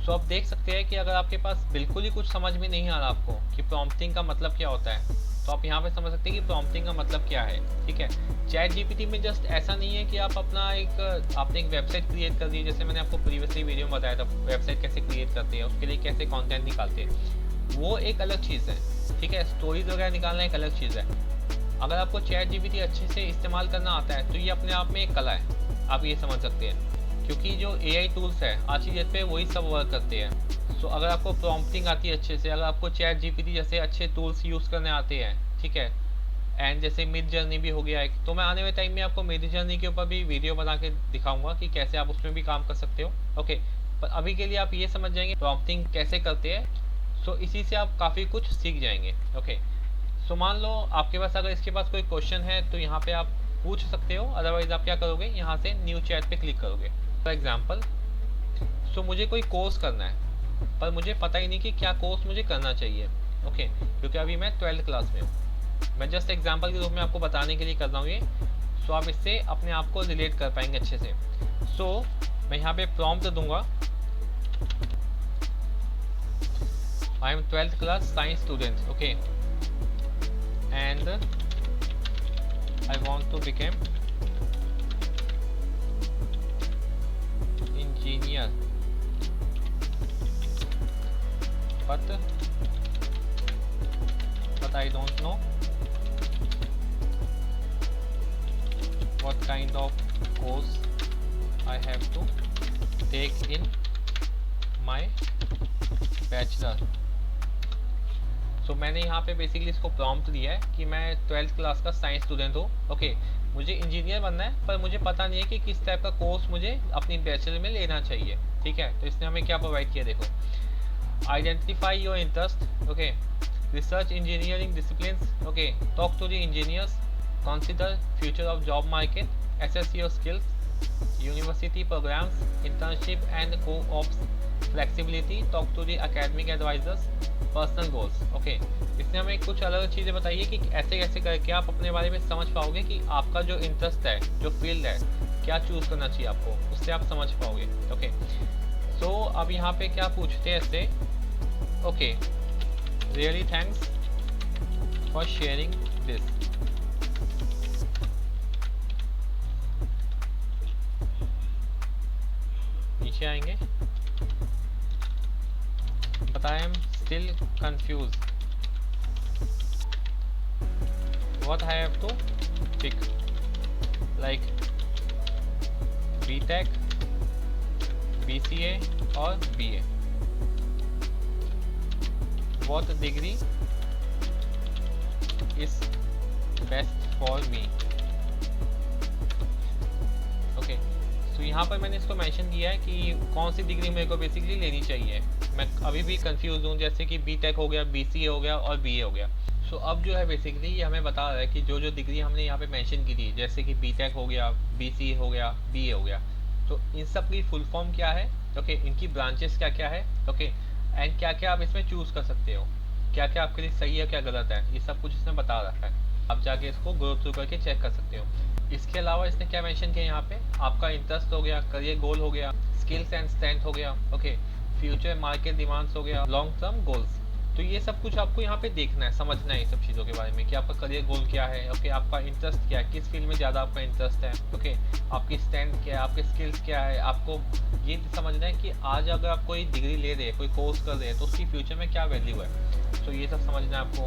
सो आप देख सकते हैं कि अगर आपके पास बिल्कुल ही कुछ समझ में नहीं आ रहा आपको कि प्रॉम्प्टिंग का मतलब क्या होता है, तो आप यहाँ पे समझ सकते हैं कि प्रॉम्प्टिंग का मतलब क्या है, ठीक है। चैट जीपीटी में जस्ट ऐसा नहीं है कि आप अपना आपने एक वेबसाइट क्रिएट कर दी, जैसे मैंने आपको प्रीवियसली वीडियो में बताया था वेबसाइट कैसे क्रिएट करते हैं, उसके लिए कैसे कंटेंट निकालते हैं, वो एक अलग चीज़ है, ठीक है। स्टोरीज वगैरह निकालना एक अलग चीज़ है। अगर आपको चैट जीपीटी अच्छे से इस्तेमाल करना आता है तो ये अपने आप में एक कला है, आप ये समझ सकते हैं, क्योंकि जो AI टूल्स है आज की डेट पे वही सब वर्क करते हैं। सो अगर आपको प्रॉम्प्टिंग आती है अच्छे से, अगर आपको चैट जीपीटी जैसे अच्छे टूल्स यूज़ करने आते हैं, ठीक है, एंड जैसे मिड जर्नी भी हो गया है, तो मैं आने वाले टाइम में आपको मिड जर्नी के ऊपर भी वीडियो बना के दिखाऊंगा कि कैसे आप उसमें भी काम कर सकते हो, ओके। पर अभी के लिए आप ये समझ जाएंगे प्रॉम्प्टिंग कैसे करते हैं। सो इसी से आप काफ़ी कुछ सीख जाएंगे। ओके, सो मान लो आपके पास अगर इसके पास कोई क्वेश्चन है तो यहाँ पे आप पूछ सकते हो, अदरवाइज आप क्या करोगे, यहाँ से न्यू चैट पे क्लिक करोगे। फॉर एग्जाम्पल, सो मुझे कोई कोर्स करना है पर मुझे पता ही नहीं कि क्या कोर्स मुझे करना चाहिए। ओके, क्योंकि अभी मैं 12th क्लास में हूँ। मैं जस्ट एग्जाम्पल के रूप में आपको बताने के लिए कर रहा हूँ ये। सो आप इससे अपने आप को रिलेट कर पाएंगे अच्छे से। सो मैं यहाँ पे प्रॉम्प्ट दूंगा, I am 12th class science student, okay, and I want to become engineer, but I don't know what kind of course I have to take in my bachelor। मैंने यहाँ पे बेसिकली इसको प्रॉम्प्ट दिया है कि मैं 12th class का science student हूँ। ओके, मुझे इंजीनियर बनना है पर मुझे पता नहीं है कि किस टाइप का कोर्स मुझे अपनी बैचलर में लेना चाहिए। ठीक है, तो इसने हमें क्या प्रोवाइड किया, देखो, identify your interest, okay, research engineering disciplines, okay, talk to the engineers, consider future of job market, assess your skills, university programs, internship and co-ops, flexibility, talk to the academic advisors, personal goals। okay, इसने हमें कुछ अलग चीज़ें बताई है कि ऐसे कैसे करके आप अपने बारे में समझ पाओगे कि आपका जो इंटरेस्ट है, जो फील्ड है, क्या चूज़ करना चाहिए आपको, उससे आप समझ पाओगे। ओके, सो अब यहाँ पे क्या पूछते हैं इससे, okay, really thanks for sharing this. नीचे आएंगे, but I am still confuse what I have to pick, like BTech, BCA और BA, what degree is best for me। Okay, तो यहाँ पर मैंने इसको मेंशन किया है कि कौन सी डिग्री मेरे को बेसिकली लेनी चाहिए। मैं अभी भी कंफ्यूज हूँ, जैसे कि BTech हो गया, BCA हो गया और BA हो गया। सो अब जो है बेसिकली ये हमें बता रहा है कि जो जो डिग्री हमने यहाँ पे मेंशन की थी, जैसे कि BTech हो गया, BCA हो गया, BA हो गया, तो इन सब की फुल फॉर्म क्या है, ओके, इनकी ब्रांचेस क्या क्या है, ओके, एंड क्या क्या आप इसमें चूज़ कर सकते हो, क्या क्या आपके लिए सही है, क्या गलत है, ये सब कुछ इसने बता रखा है। आप जाके इसको गो थ्रू करके चेक कर सकते हो। इसके अलावा इसने क्या मेंशन किया यहाँ पे, आपका इंटरेस्ट हो गया, करियर गोल हो गया, स्किल्स एंड स्ट्रेंथ हो गया, ओके, फ्यूचर मार्केट डिमांड्स हो गया, लॉन्ग टर्म गोल्स। तो ये सब कुछ आपको यहाँ पे देखना है, समझना है ये सब चीज़ों के बारे में कि आपका करियर गोल क्या है, ओके, आपका इंटरेस्ट क्या है, किस फील्ड में ज़्यादा आपका इंटरेस्ट है, ओके, आपकी स्ट्रेंथ क्या है, आपके स्किल्स क्या है। आपको ये समझना है कि आज अगर आप कोई डिग्री ले रहे हैं, कोई कोर्स कर रहे हैं, तो उसकी फ्यूचर में क्या वैल्यू है, तो ये सब समझना है आपको।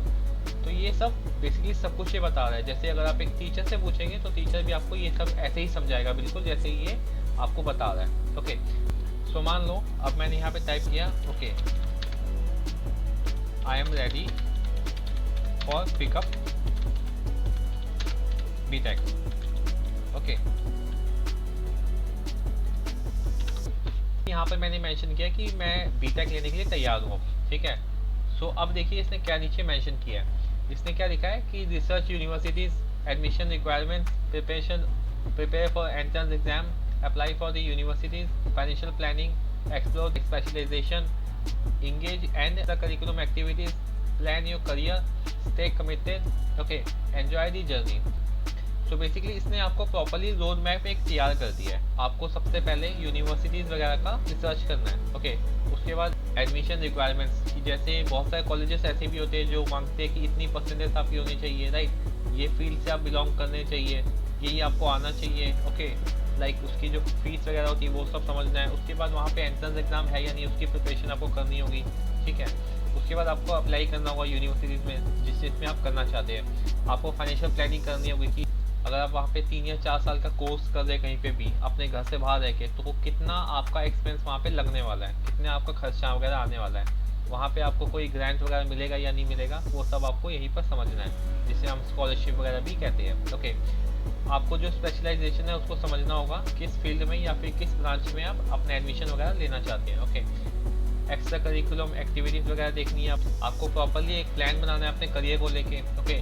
तो ये सब बेसिकली सब कुछ ये बता रहा है। जैसे अगर आप एक टीचर से पूछेंगे तो टीचर भी आपको ये सब ऐसे ही समझाएगा, बिल्कुल जैसे ही ये आपको बता रहा है। ओके, सो मान लो अब मैंने यहाँ पे टाइप किया, okay, I am ready for pickup BTech। Okay, यहाँ पर मैंने मेंशन किया कि मैं BTech लेने के लिए तैयार हूँ। ठीक है, सो अब देखिए इसने क्या नीचे मेंशन किया है। इसने क्या लिखा है कि research universities admission requirements, prepare for entrance exam, apply for the universities, financial planning, explore specialization, engage and the curriculum activities, plan your career, stay committed, okay, enjoy the journey। तो basically इसने आपको properly road map एक तैयार कर दिया है। आपको सबसे पहले यूनिवर्सिटीज़ वगैरह का रिसर्च करना है, ओके, उसके बाद एडमिशन रिक्वायरमेंट्स की, जैसे बहुत सारे कॉलेजेस ऐसे भी होते हैं जो मांगते हैं कि इतनी परसेंटेज आपकी होनी चाहिए, राइट, ये फील्ड से आप बिलोंग करने चाहिए, यही आपको आना चाहिए, ओके, लाइक उसकी जो फीस वगैरह होती है वो सब समझना है। उसके बाद वहाँ पे एंट्रेंस एग्जाम है या नहीं, उसकी प्रिपरेशन आपको करनी होगी। ठीक है, उसके बाद आपको अप्लाई करना होगा यूनिवर्सिटीज़ में जिस चीज़ में आप करना चाहते हैं। आपको फाइनेंशियल प्लानिंग करनी होगी कि अगर आप वहाँ पे 3 या 4 साल का कोर्स कर रहे हैं कहीं पे भी अपने घर से बाहर रह के, तो कितना आपका एक्सपेंस वहाँ पे लगने वाला है, कितने आपका खर्चा वगैरह आने वाला है, वहाँ पे आपको कोई ग्रांट वगैरह मिलेगा या नहीं मिलेगा, वो सब आपको यहीं पर समझना है, जिसे हम स्कॉलरशिप वगैरह भी कहते हैं। ओके, आपको जो स्पेशलाइजेशन है उसको समझना होगा किस फील्ड में या फिर किस ब्रांच में आप अपना एडमिशन वगैरह लेना चाहते हैं। ओके, एक्स्ट्रा करिकुलम एक्टिविटीज़ वगैरह देखनी है आपको प्रॉपरली एक प्लान बनाना है अपने करियर को लेके। ओके,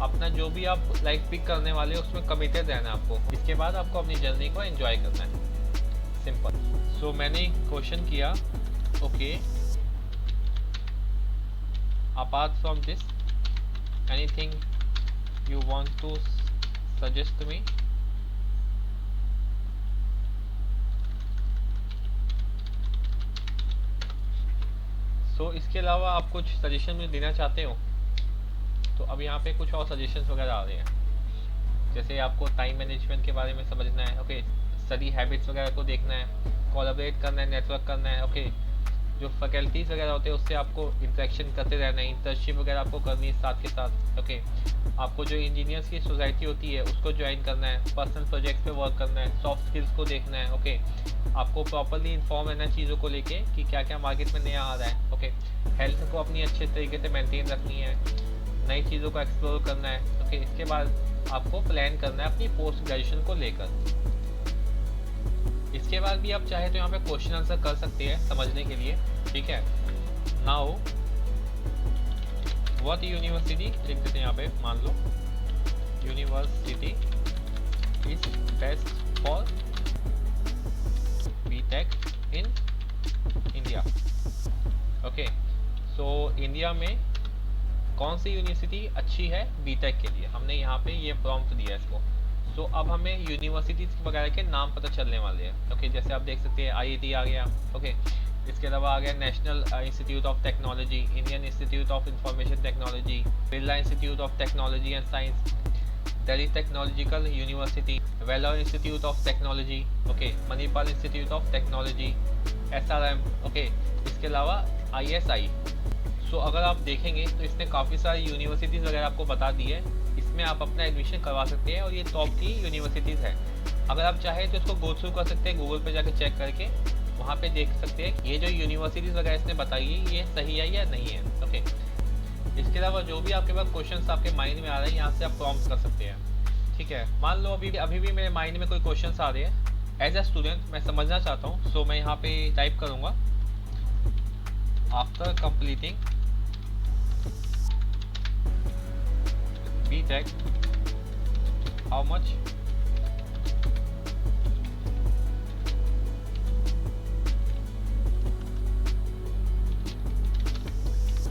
अपना जो भी आप लाइफ पिक करने वाले हो उसमें कमिटेड रहना है आपको। इसके बाद आपको अपनी जर्नी को एंजॉय करना है, सिंपल। सो मैंने क्वेश्चन किया, okay apart from this anything you want to suggest me? So इसके अलावा आप कुछ सजेशन में देना चाहते हो तो अब यहाँ पे कुछ और सजेशंस वगैरह आ रहे हैं। जैसे आपको टाइम मैनेजमेंट के बारे में समझना है, ओके, स्टडी हैबिट्स वगैरह को देखना है, कोलैबोरेट करना है, नेटवर्क करना है, ओके, जो फैकल्टीज़ वगैरह होते हैं उससे आपको इंटरेक्शन करते रहना है, इंटर्नशिप वगैरह आपको करनी है साथ के साथ, ओके। आपको जो इंजीनियर्स की सोसाइटी होती है उसको ज्वाइन करना है, पर्सनल प्रोजेक्ट्स पे वर्क करना है, सॉफ्ट स्किल्स को देखना है, ओके। आपको प्रॉपरली इन्फॉर्म रहना है चीज़ों को लेके कि क्या क्या मार्केट में नया आ रहा है, ओके। हेल्थ को अपनी अच्छे तरीके से मेंटेन रखनी है, नई चीज़ों को एक्सप्लोर करना है, ओके। इसके बाद आपको प्लान करना है अपनी पोस्ट ग्रेजुएशन को लेकर। इसके बाद भी आप चाहे तो यहाँ पे क्वेश्चन आंसर कर सकते हैं समझने के लिए, ठीक है। नाउ व्हाट यूनिवर्सिटी लिख देते हैं यहाँ पे, मान लो university is best for BTech in India. Okay, so India में कौन सी यूनिवर्सिटी अच्छी है बीटेक के लिए, हमने यहाँ पे ये प्रॉम्प्ट दिया इसको। सो अब हमें यूनिवर्सिटीज़ वगैरह के नाम पता चलने वाले हैं, ओके। जैसे आप देख सकते हैं आईआईटी आ गया, ओके। इसके अलावा आ गया National Institute of Technology, Indian Institute of Information Technology, Birla Institute of Technology and Science, Delhi Technological University, Vellore Institute of Technology, okay, Manipal Institute of Technology, SRM, okay. इसके अलावा आईएसआई। सो अगर आप देखेंगे तो इसने काफ़ी सारी यूनिवर्सिटीज़ वगैरह आपको बता दी है, इसमें आप अपना एडमिशन करवा सकते हैं और ये टॉप की यूनिवर्सिटीज़ है। अगर आप चाहें तो इसको गो थ्रू कर सकते हैं, गूगल पे जाकर चेक करके वहाँ पे देख सकते हैं ये जो यूनिवर्सिटीज़ वगैरह इसने बताई है ये सही है या नहीं है, ओके। इसके अलावा जो भी आपके पास क्वेश्चंस आपके माइंड में आ रहे हैं यहाँ से आप प्रॉम्प्ट कर सकते हैं, ठीक है। मान लो अभी भी मेरे माइंड में कोई क्वेश्चंस आ रहे हैं, एज अ स्टूडेंट मैं समझना चाहता हूँ। सो मैं यहाँ पे टाइप करूँगा after completing BTech, how much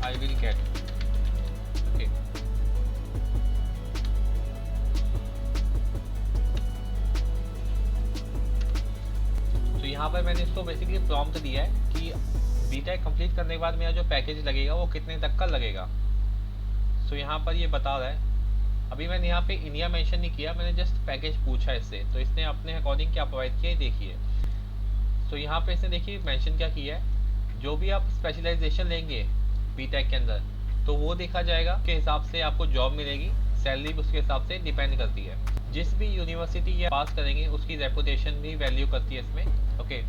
I will get, okay। तो यहाँ पर मैंने इसको बेसिकली प्रॉम्प्ट दिया है कि BTech कंप्लीट करने के बाद मेरा जो पैकेज लगेगा वो कितने तक का लगेगा। सो यहाँ पर ये बता रहा है, अभी मैंने यहाँ पे इंडिया मेंशन नहीं किया, मैंने जस्ट पैकेज पूछा इससे, तो इसने अपने अकॉर्डिंग क्या प्रोवाइड किया है देखिए। सो यहाँ पे इसने देखिए मेंशन क्या किया है, जो भी आप स्पेशलाइजेशन लेंगे बीटेक के अंदर तो वो देखा जाएगा, के हिसाब से आपको जॉब मिलेगी, सैलरी उसके हिसाब से डिपेंड करती है। जिस भी यूनिवर्सिटी ये पास करेंगे उसकी रेपुटेशन भी वैल्यू करती है इसमें, ओके।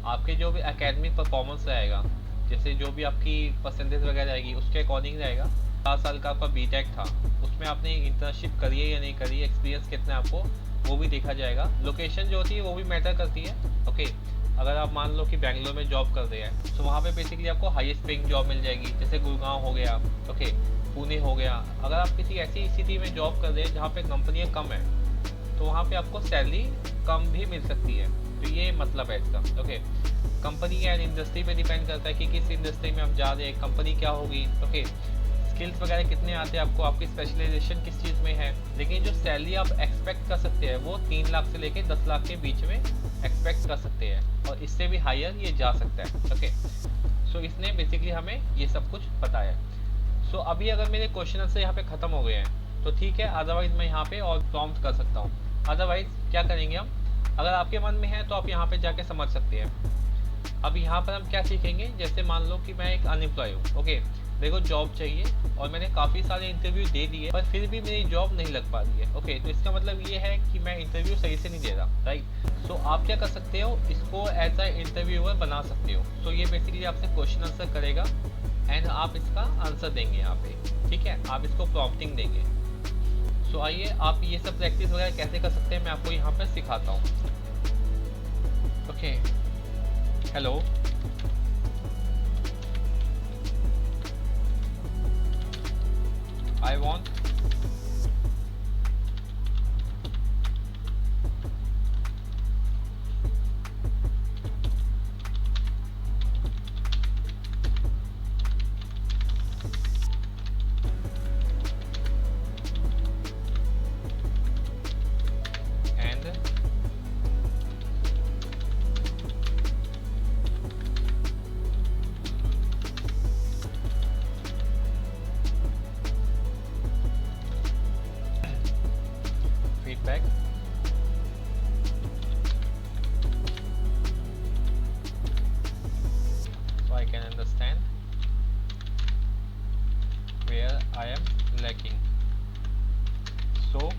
आपके जो भी एकेडमिक परफॉर्मेंस रहेगा, जैसे जो भी आपकी परसेंटेज वगैरह रहेगी उसके अकॉर्डिंग रहेगा। 4 साल का आपका बीटेक था उसमें आपने इंटर्नशिप करी है या नहीं करी, एक्सपीरियंस कितना है आपको वो भी देखा जाएगा। लोकेशन जो होती है वो भी मैटर करती है, ओके। अगर आप मान लो कि बेंगलोर में जॉब कर रहे हैं तो वहाँ पे बेसिकली आपको हाईएस्ट पेइंग जॉब मिल जाएगी, जैसे गुड़गांव हो गया, ओके, पुणे हो गया। अगर आप किसी ऐसी सिटी में जॉब कर रहे हैं जहाँ पे कंपनियाँ कम है तो वहाँ पे आपको सैलरी कम भी मिल सकती है, तो ये मतलब है इसका, ओके। कंपनी एंड इंडस्ट्री पे डिपेंड करता है कि किस इंडस्ट्री में आप जा रहे हैं, कंपनी क्या होगी, ओके। स्किल्स वगैरह कितने आते हैं आपको, आपकी स्पेशलाइजेशन किस चीज़ में है। लेकिन जो सैलरी आप एक्सपेक्ट कर सकते हैं वो 3 लाख से लेके 10 लाख के बीच में एक्सपेक्ट कर सकते हैं और इससे भी हायर ये जा सकता है, ओके। सो इसने बेसिकली हमें ये सब कुछ बताया। सो अभी अगर मेरे क्वेश्चन आंसर यहाँ पे ख़त्म हो गए हैं तो ठीक है, अदरवाइज़ मैं यहाँ पे और प्रॉम्प्ट कर सकता हूँ। अदरवाइज़ क्या करेंगे हम, अगर आपके मन में है तो आप यहाँ पे जाके समझ सकते हैं। अब यहाँ पर हम क्या सीखेंगे, जैसे मान लो कि मैं एक अनएम्प्लॉय हूँ, ओके, मेरे को जॉब चाहिए और मैंने काफ़ी सारे इंटरव्यू दे दिए पर फिर भी मेरी जॉब नहीं लग पा रही है, ओके। तो इसका मतलब ये है कि मैं इंटरव्यू सही से नहीं दे रहा, राइट। सो आप क्या कर सकते हो, इसको एज अ इंटरव्यूअर बना सकते हो। सो ये बेसिकली आपसे क्वेश्चन आंसर करेगा एंड आप इसका आंसर देंगे यहाँ पे, ठीक है, आप इसको प्रॉम्प्टिंग देंगे। सो आइए आप ये सब प्रैक्टिस वगैरह कैसे कर सकते हैं मैं आपको यहाँ पर सिखाता हूँ, okay. Hello, I want and feedback. So I can understand where I am lacking. So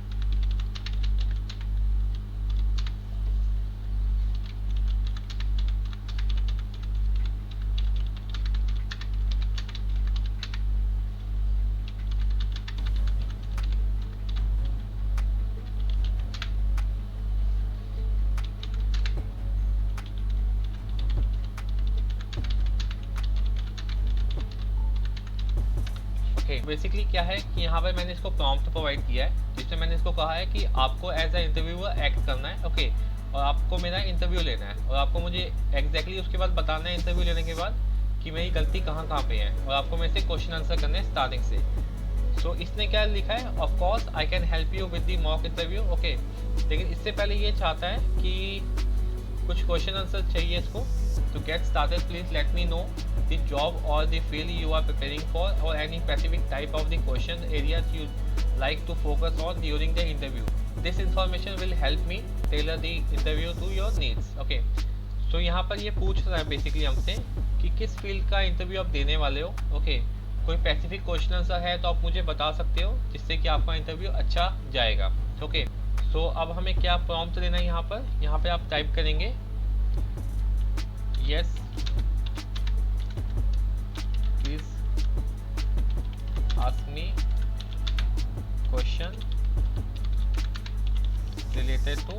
okay basically क्या है कि यहाँ पे मैंने इसको प्रॉम्प्ट प्रोवाइड किया है जिसमें मैंने इसको कहा है कि आपको एज अ इंटरव्यूअर एक्ट करना है, ओके, और आपको मेरा इंटरव्यू लेना है और आपको मुझे एग्जैक्टली उसके बाद बताना है इंटरव्यू लेने के बाद कि मेरी गलती कहाँ कहाँ पे है और आपको मेरे से क्वेश्चन आंसर करने हैं स्टार्टिंग से। सो इसने क्या लिखा है, of course I can help you with the mock interview, okay, लेकिन इससे पहले ये चाहता है कि कुछ क्वेश्चन आंसर चाहिए इसको। To get started, please let me know the job or the field you are preparing for or any specific type of the question areas you like to focus on during the interview. This information will help me tailor the interview to your needs. Okay. So यहाँ पर ये पूछ रहा है basically हमसे कि किस field का इंटरव्यू आप देने वाले हो, ओके, कोई स्पेसिफिक क्वेश्चन आंसर है तो आप मुझे बता सकते हो जिससे कि आपका इंटरव्यू अच्छा जाएगा, ओके। सो अब हमें क्या प्रॉम्प्ट देना है यहाँ पे आप टाइप करेंगे yes please ask me question related to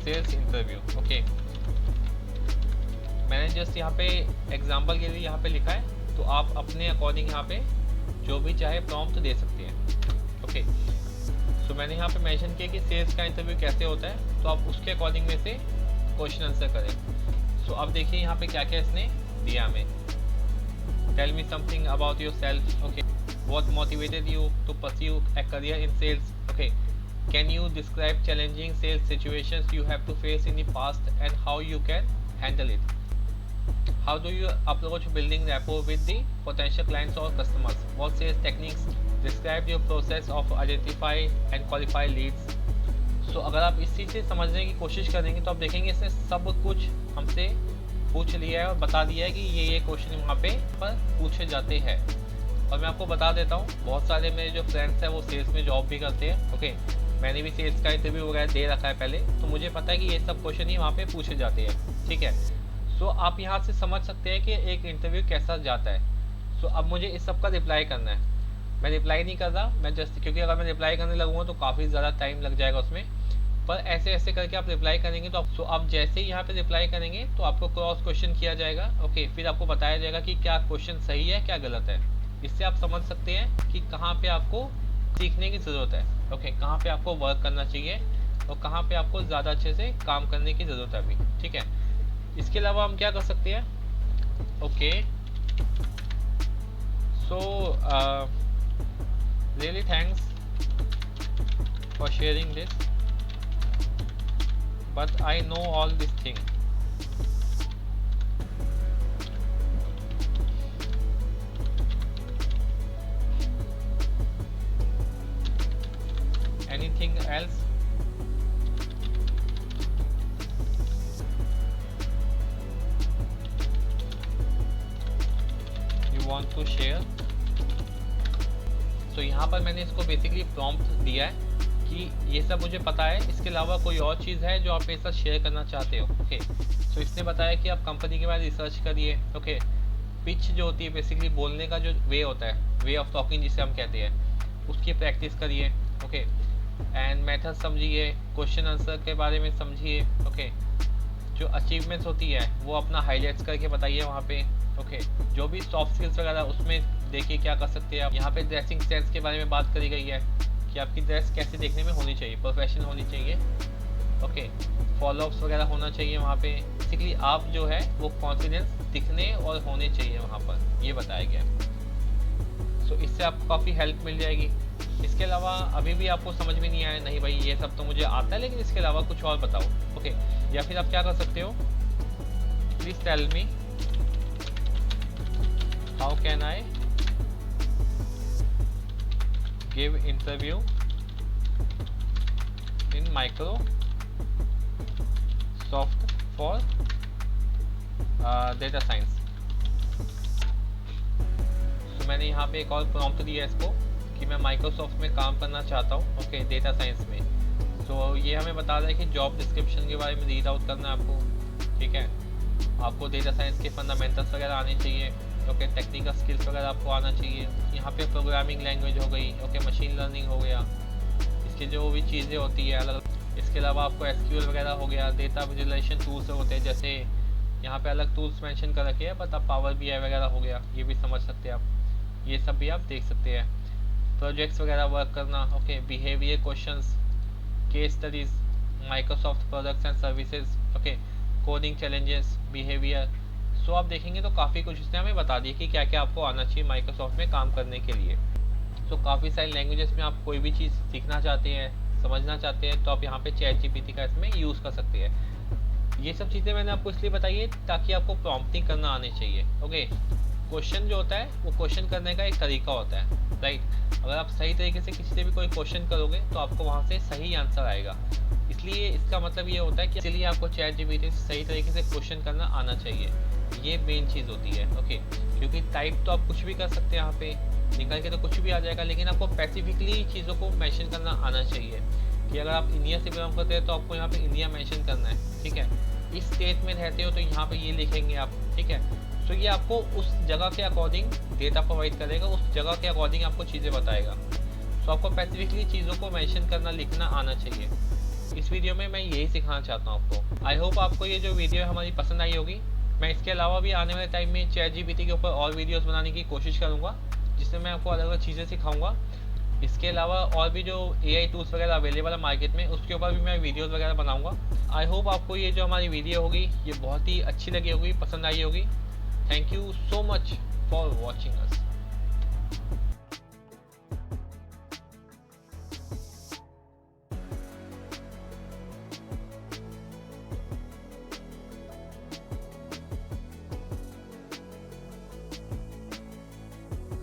sales interview, okay. मैंने जस्ट यहाँ पे एग्जांपल के लिए यहाँ पे लिखा है, तो आप अपने अकॉर्डिंग यहाँ पे जो भी चाहे प्रॉम्प्ट दे सकते हैं, ओके। सो मैंने यहाँ पे मेंशन किया कि सेल्स का इंटरव्यू कैसे होता है, तो आप उसके अकॉर्डिंग में से क्वेश्चन आंसर करें। सो अब देखिए यहाँ पे क्या क्या इसने दिया हमें। Tell me something about yourself, okay, what motivated you to pursue a career in sales, okay, can you describe challenging sales situations you have to face in the past and how you can handle it, how do you approach building rapport with the potential clients और customers, what sales techniques, describe your process of identify and qualify leads. तो अगर आप इस चीज़ से समझने की कोशिश करेंगे तो आप देखेंगे इसने सब कुछ हमसे पूछ लिया है और बता दिया है कि ये क्वेश्चन वहाँ पे पर पूछे जाते हैं। और मैं आपको बता देता हूँ, बहुत सारे मेरे जो फ्रेंड्स हैं वो सेल्स में जॉब भी करते हैं, ओके, मैंने भी सेल्स का इंटरव्यू वगैरह दे रखा है पहले, तो मुझे पता है कि ये सब क्वेश्चन ही वहाँ पे पूछे जाते हैं, ठीक है। सो आप यहाँ से समझ सकते हैं कि एक इंटरव्यू कैसा जाता है। सो अब मुझे इस सब का रिप्लाई करना है। मैं रिप्लाई नहीं कर रहा, मैं जस्ट, क्योंकि अगर मैं रिप्लाई करने लगूँगा तो काफ़ी ज़्यादा टाइम लग जाएगा उसमें, पर ऐसे ऐसे करके आप रिप्लाई करेंगे तो आप जैसे ही यहाँ पे रिप्लाई करेंगे तो आपको क्रॉस क्वेश्चन किया जाएगा, ओके, फिर आपको बताया जाएगा कि क्या क्वेश्चन सही है क्या गलत है। इससे आप समझ सकते हैं कि कहाँ पे आपको सीखने की ज़रूरत है, ओके, कहाँ पे आपको वर्क करना चाहिए और कहाँ पे आपको ज़्यादा अच्छे से काम करने की ज़रूरत है अभी, ठीक है। इसके अलावा हम क्या कर सकते हैं, okay, so really thanks for sharing this, but I know all this thing. Anything else? You want to share? तो यहाँ पर मैंने इसको बेसिकली प्रॉम्प्ट दिया है कि ये सब मुझे पता है, इसके अलावा कोई और चीज़ है जो आप मेरे साथ शेयर करना चाहते हो, ओके। सो इसने बताया कि आप कंपनी के बारे में रिसर्च करिए, ओके। पिच जो होती है बेसिकली बोलने का जो वे होता है, वे ऑफ टॉकिंग जिसे हम कहते हैं, उसकी प्रैक्टिस करिए, ओके। एंड मेथड समझिए, क्वेश्चन आंसर के बारे में समझिए, ओके। जो अचीवमेंट्स होती है वो अपना हाईलाइट्स करके बताइए वहाँ पे, ओके। जो भी सॉफ्ट स्किल्स वगैरह उसमें देखिए क्या कर सकते हैं आप। यहाँ पे ड्रेसिंग सेंस के बारे में बात करी गई है कि आपकी ड्रेस कैसे देखने में होनी चाहिए, प्रोफेशनल होनी चाहिए। ओके, फॉलोअप्स वगैरह होना चाहिए वहाँ पे। बेसिकली आप जो है वो कॉन्फिडेंस दिखने और होने चाहिए वहाँ पर, ये बताया गया है। सो इससे आपको काफ़ी हेल्प मिल जाएगी। इसके अलावा अभी भी आपको समझ में नहीं आया, नहीं भाई ये सब तो मुझे आता है लेकिन इसके अलावा कुछ और बताओ। ओके, या फिर आप क्या कर सकते हो, please tell me how can I give interview in Microsoft for data science. तो मैंने यहाँ पे एक और प्रॉम्प्ट दिया इसको कि मैं माइक्रोसॉफ्ट में काम करना चाहता हूँ, ओके, डेटा साइंस में। तो ये हमें बता रहा है कि जॉब डिस्क्रिप्शन के बारे में रीड आउट करना है आपको, ठीक है। आपको डेटा साइंस के फंडामेंटल्स वगैरह आने चाहिए, ओके, टेक्निकल स्किल्स वगैरह आपको आना चाहिए। यहाँ पे प्रोग्रामिंग लैंग्वेज हो गई, ओके, मशीन लर्निंग हो गया, इसकी जो भी चीज़ें होती है अलग। इसके अलावा आपको एसक्यूएल वगैरह हो गया, डेटा विजुअलाइजेशन टूल्स होते हैं, जैसे यहाँ पे अलग टूल्स मेंशन कर रखे हैं, बट अब पावर बीआई वगैरह हो गया, ये भी समझ सकते हैं आप, ये सब भी आप देख सकते हैं। प्रोजेक्ट्स वगैरह वर्क करना, okay, behaviour questions, case studies, Microsoft products and services, okay, coding challenges, behaviour. So आप देखेंगे तो काफ़ी कुछ इसने हमें बता दिया कि क्या क्या आपको आना चाहिए माइक्रोसॉफ्ट में काम करने के लिए। सो काफ़ी सारी लैंग्वेजेस में आप कोई भी चीज़ सीखना चाहते हैं, समझना चाहते हैं, तो आप यहाँ पे चैट जीपीटी का इसमें यूज़ कर सकते हैं। ये सब चीज़ें मैंने आपको इसलिए बताई है ताकि आपको प्रॉम्प्टिंग करना आने चाहिए, ओके। क्वेश्चन जो होता है वो क्वेश्चन करने का एक तरीका होता है, राइट। अगर आप सही तरीके से किसी से भी कोई क्वेश्चन करोगे तो आपको वहाँ से सही आंसर आएगा। इसलिए इसका मतलब ये होता है कि इसलिए आपको चैट जीपीटी से सही तरीके से क्वेश्चन करना आना चाहिए, ये मेन चीज़ होती है, ओके। क्योंकि टाइप तो आप कुछ भी कर सकते हैं, यहाँ पे निकल के तो कुछ भी आ जाएगा, लेकिन आपको स्पेसिफिकली चीज़ों को मेंशन करना आना चाहिए कि अगर आप इंडिया से बिलोंग करते हैं तो आपको यहाँ पे इंडिया मेंशन करना है, ठीक है। इस स्टेट में रहते हो तो यहाँ पे ये लिखेंगे आप, ठीक है। तो ये आपको उस जगह के अकॉर्डिंग डेटा प्रोवाइड करेगा, उस जगह के अकॉर्डिंग आपको चीज़ें बताएगा। तो आपको स्पेसिफिकली चीज़ों को मेंशन करना, लिखना आना चाहिए। इस वीडियो में मैं यही सिखाना चाहता हूँ आपको। आई होप आपको ये जो वीडियो है हमारी पसंद आई होगी। मैं इसके अलावा भी आने वाले टाइम में चैट जीपीटी के ऊपर और वीडियोस बनाने की कोशिश करूँगा, जिसमें मैं आपको अलग अलग चीज़ें सिखाऊंगा। इसके अलावा और भी जो एआई टूल्स वगैरह अवेलेबल है मार्केट में, उसके ऊपर भी मैं वीडियोस वगैरह बनाऊंगा। आई होप आपको ये जो हमारी वीडियो होगी ये बहुत ही अच्छी लगी होगी, पसंद आई होगी। Thank you so much for watching us.